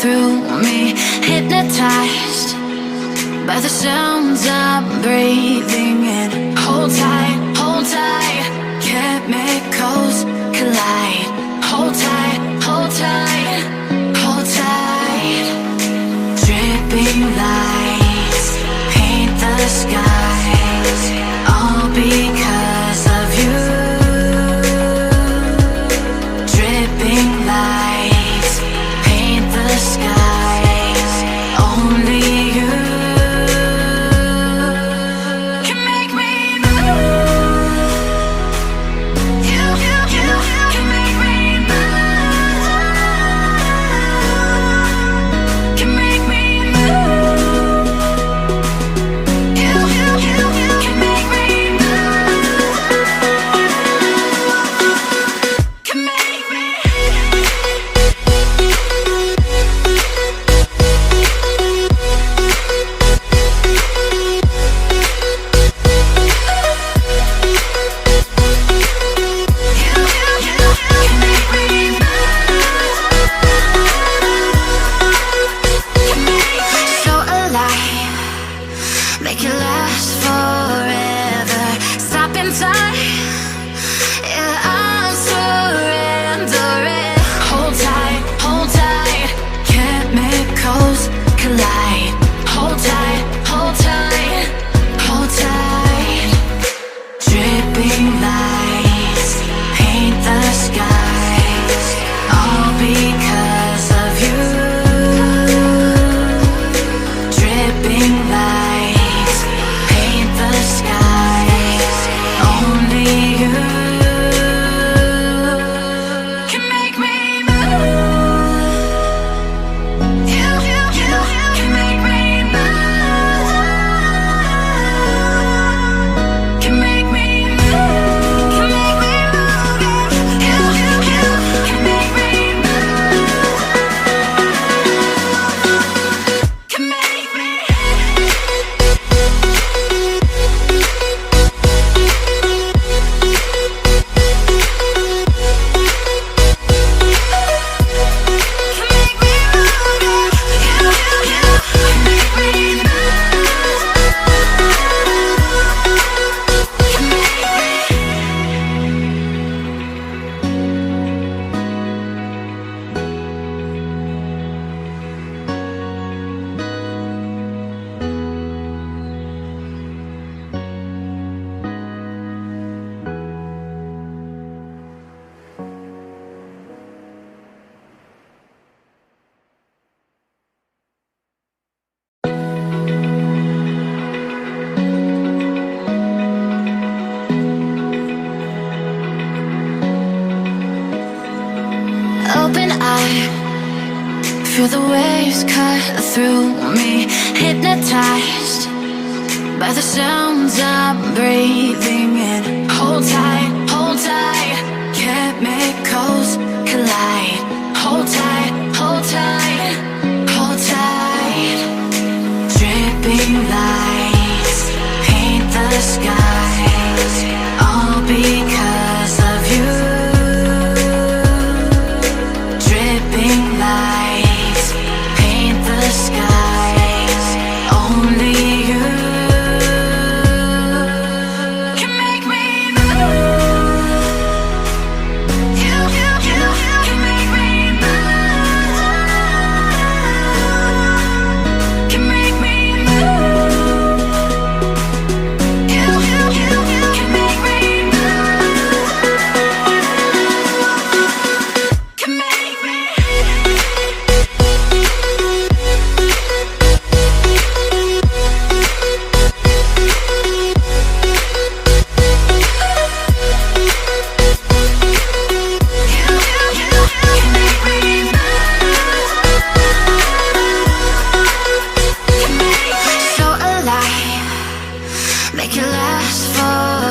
through me, hypnotized by the sounds I'm breathing in. Hold tight, chemicals collide. Hold tight, hold tight, hold tight. Dripping lights paint the skies, all because of you. Dripping lights paint the skies, only you can make me move. You can make me move. Can make me move. You can make me move. Can make me. So alive, make it last forever. Stop in time, yeah, I'm surrendering. Hold tight, chemicals collide. Hold tight, hold tight, hold tight. Dripping lights paint the skies, all because of you. Dripping lights paint the skies, only you can make me move. You can make me move. Can make me move. Can make me move. You can make me move. Can make me. Open eye, feel the waves cut through me, hypnotized by the sounds I'm breathing in. Hold tight, chemicals collide. Hold tight, hold tight, hold tight. Dripping lights paint the skies, all because